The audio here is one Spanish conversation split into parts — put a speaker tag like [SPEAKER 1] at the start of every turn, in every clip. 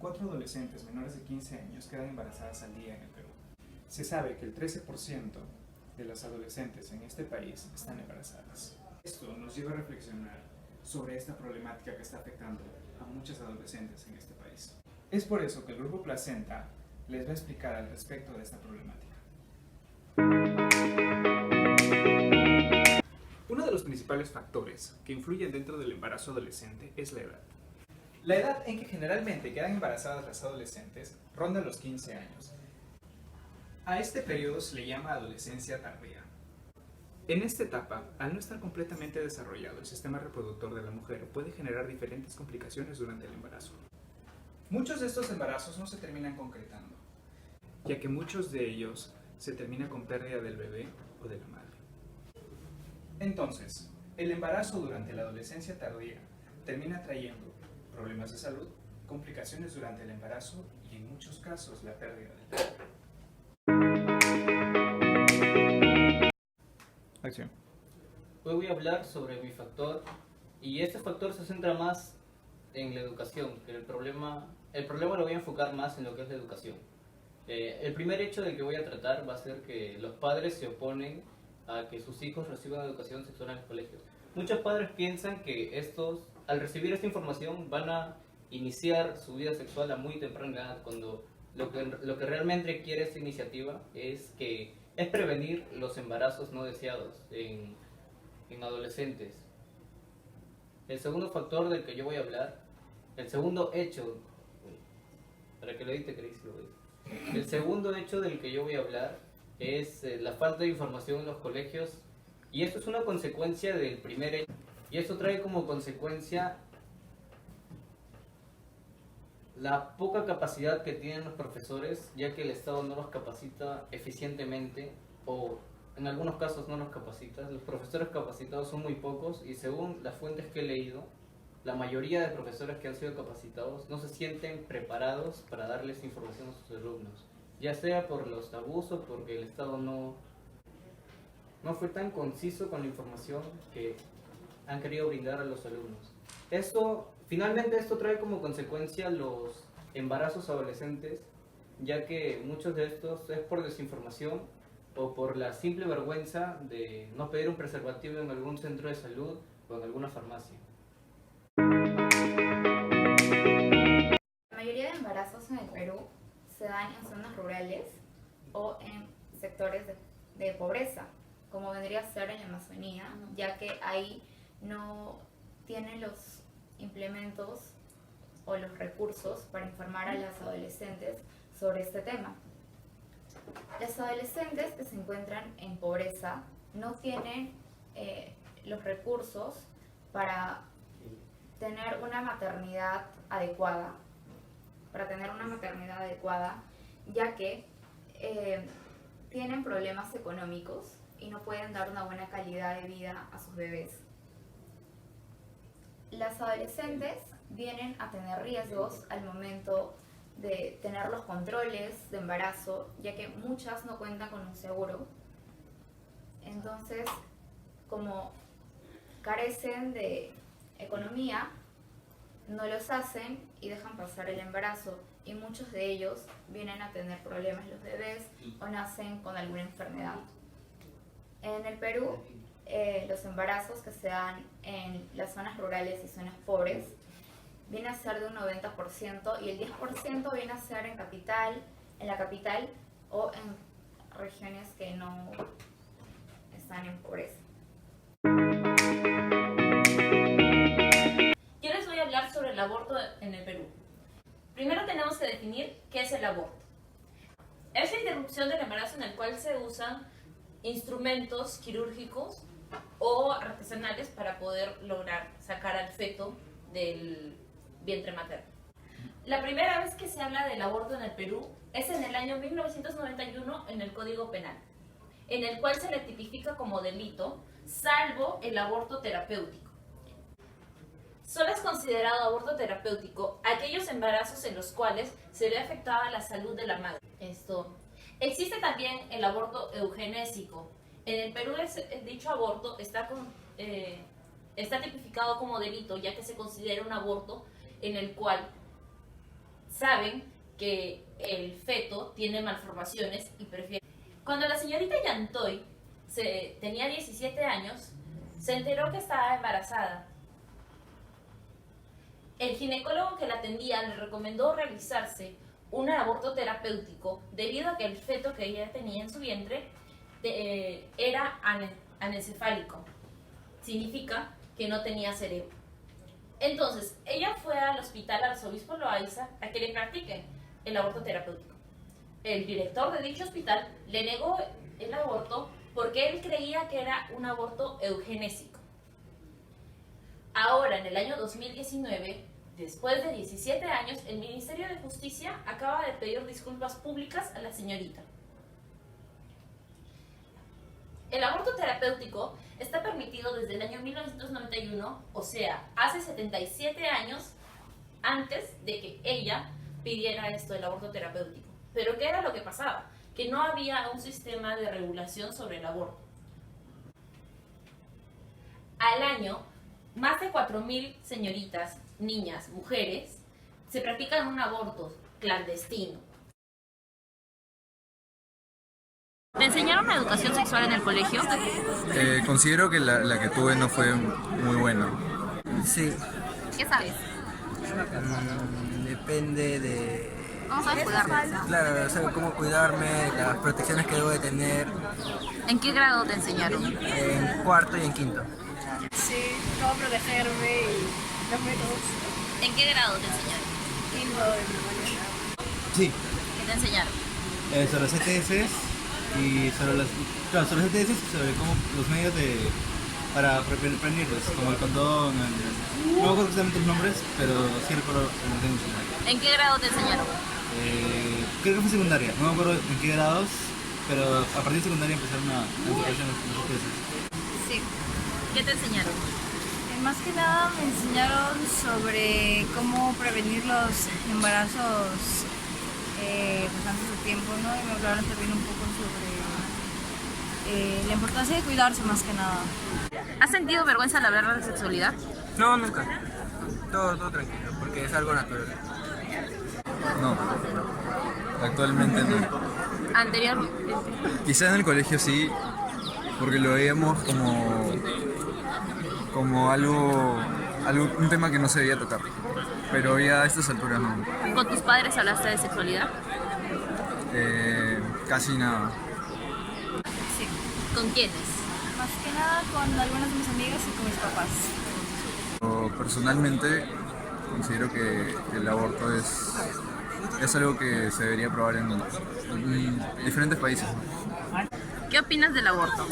[SPEAKER 1] 4 adolescentes menores de 15 años quedan embarazadas al día en el Perú. Se sabe que el 13% de las adolescentes en este país están embarazadas. Esto nos lleva a reflexionar sobre esta problemática que está afectando a muchas adolescentes en este país. Es por eso que el Grupo Placenta les va a explicar al respecto de esta problemática. Uno de los principales factores que influyen dentro del embarazo adolescente es la edad. La edad en que generalmente quedan embarazadas las adolescentes ronda los 15 años. A este periodo se le llama adolescencia tardía. En esta etapa, al no estar completamente desarrollado el sistema reproductor de la mujer, puede generar diferentes complicaciones durante el embarazo. Muchos de estos embarazos no se terminan concretando, ya que muchos de ellos se terminan con pérdida del bebé o de la madre. Entonces, el embarazo durante la adolescencia tardía termina trayendo problemas de salud, complicaciones durante el embarazo y en muchos casos la pérdida del bebé. Acción.
[SPEAKER 2] Hoy voy a hablar sobre mi factor y este factor se centra más en la educación, que el problema lo voy a enfocar más en lo que es la educación. El primer hecho del que voy a tratar va a ser que los padres se oponen a que sus hijos reciban educación sexual en los colegios. Muchos padres piensan que estos, al recibir esta información, van a iniciar su vida sexual a muy temprana edad, cuando lo que realmente quiere esta iniciativa es prevenir los embarazos no deseados en adolescentes. El segundo factor del que yo voy a hablar, el segundo hecho, para que lo edite Cris, lo veis. El segundo hecho del que yo voy a hablar es la falta de información en los colegios, y esto es una consecuencia del primer hecho, y esto trae como consecuencia la poca capacidad que tienen los profesores, ya que el Estado no los capacita eficientemente, o en algunos casos no los capacita. Los profesores capacitados son muy pocos, y según las fuentes que he leído, la mayoría de profesores que han sido capacitados no se sienten preparados para darles información a sus alumnos, ya sea por los abusos, porque el Estado no fue tan conciso con la información que han querido brindar a los alumnos. Finalmente esto trae como consecuencia los embarazos adolescentes, ya que muchos de estos es por desinformación o por la simple vergüenza de no pedir un preservativo en algún centro de salud o en alguna farmacia.
[SPEAKER 3] La mayoría de embarazos en el Perú se dan en zonas rurales o en sectores de pobreza, como vendría a ser en la Amazonía, ya que ahí no tienen los implementos o los recursos para informar a las adolescentes sobre este tema. Las adolescentes que se encuentran en pobreza no tienen los recursos para tener una maternidad adecuada, ya que tienen problemas económicos y no pueden dar una buena calidad de vida a sus bebés. Las adolescentes vienen a tener riesgos al momento de tener los controles de embarazo, ya que muchas no cuentan con un seguro. Entonces, como carecen de economía, no los hacen y dejan pasar el embarazo, y muchos de ellos vienen a tener problemas los bebés o nacen con alguna enfermedad. En el Perú, los embarazos que se dan en las zonas rurales y zonas pobres viene a ser de un 90%, y el 10% viene a ser en la capital o en regiones que no están en pobreza.
[SPEAKER 4] Yo les voy a hablar sobre el aborto en el Perú. Primero tenemos que definir qué es el aborto. Es la interrupción del embarazo en el cual se usan instrumentos quirúrgicos o artesanales para poder lograr sacar al feto del vientre materno. La primera vez que se habla del aborto en el Perú es en el año 1991 en el Código Penal, en el cual se le tipifica como delito, salvo el aborto terapéutico. Solo es considerado aborto terapéutico aquellos embarazos en los cuales se ve afectada la salud de la madre. Existe también el aborto eugenésico. En el Perú dicho aborto está tipificado como delito, ya que se considera un aborto en el cual saben que el feto tiene malformaciones y prefieren. Cuando la señorita Yantoy tenía 17 años, se enteró que estaba embarazada. El ginecólogo que la atendía le recomendó realizarse un aborto terapéutico debido a que el feto que ella tenía en su vientre era anencefálico. Significa que no tenía cerebro. Entonces, ella fue al hospital Arzobispo Loaiza a que le practiquen el aborto terapéutico. El director de dicho hospital le negó el aborto porque él creía que era un aborto eugenésico. Ahora, en el año 2019, después de 17 años, el Ministerio de Justicia acaba de pedir disculpas públicas a la señorita. El aborto terapéutico está permitido desde el año 1991, o sea, hace 77 años antes de que ella pidiera esto del aborto terapéutico. Pero ¿qué era lo que pasaba? Que no había un sistema de regulación sobre el aborto. Al año, más de 4.000 señoritas, niñas, mujeres, se practican un aborto clandestino. ¿Te enseñaron la educación sexual en el colegio?
[SPEAKER 5] Considero que la que tuve no fue muy buena.
[SPEAKER 6] Sí,
[SPEAKER 3] ¿Qué sabes?
[SPEAKER 6] depende de...
[SPEAKER 3] ¿Cómo sabes cuidarme?
[SPEAKER 6] Claro, saber cómo cuidarme, las protecciones que debo de tener
[SPEAKER 3] ¿En qué grado te enseñaron?
[SPEAKER 6] en cuarto y en quinto.
[SPEAKER 7] Sí, cómo protegerme y los métodos.
[SPEAKER 3] ¿En qué grado te enseñaron?
[SPEAKER 7] Quinto de primaria.
[SPEAKER 8] Sí,
[SPEAKER 3] ¿Qué te enseñaron?
[SPEAKER 8] sobre las ETS y sobre las ETS y sobre cómo los medios para prevenirlos, como el condón, no me acuerdo exactamente los nombres, pero sí recuerdo el tema nacional.
[SPEAKER 3] ¿En qué grado te enseñaron?
[SPEAKER 8] Creo que fue secundaria, no me acuerdo en qué grados, pero a partir de secundaria empezaron a enfocarse en los ETS.
[SPEAKER 3] Sí. ¿Qué te enseñaron?
[SPEAKER 7] Más que nada me enseñaron sobre cómo prevenir los embarazos pues antes de tiempo, ¿no? Y me hablaron también un poco sobre la importancia de cuidarse más que nada.
[SPEAKER 3] ¿Has sentido vergüenza al hablar de sexualidad?
[SPEAKER 6] No, nunca. Todo tranquilo, porque es algo natural.
[SPEAKER 5] No, actualmente no.
[SPEAKER 3] Anteriormente.
[SPEAKER 5] Quizás en el colegio sí, porque lo veíamos como algo, un tema que no se debía tocar. Pero ya a estas alturas no.
[SPEAKER 3] ¿Con tus padres hablaste de sexualidad?
[SPEAKER 5] Casi nada.
[SPEAKER 7] Sí.
[SPEAKER 3] ¿Con quiénes?
[SPEAKER 7] Más que nada con algunas de mis amigas y con mis papás.
[SPEAKER 5] Personalmente considero que el aborto es algo que se debería probar en diferentes países.
[SPEAKER 3] ¿Qué opinas del aborto?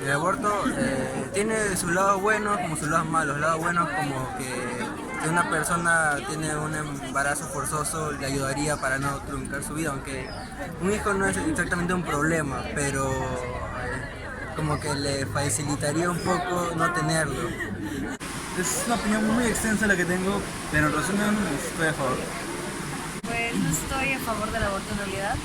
[SPEAKER 6] El aborto tiene sus lados buenos como sus lados malos. Los lados buenos como que si una persona tiene un embarazo forzoso le ayudaría para no truncar su vida, aunque un hijo no es exactamente un problema, pero como que le facilitaría un poco no tenerlo.
[SPEAKER 8] Es una opinión muy extensa la que tengo, pero en resumen estoy a favor.
[SPEAKER 7] Pues no estoy a favor del aborto en realidad.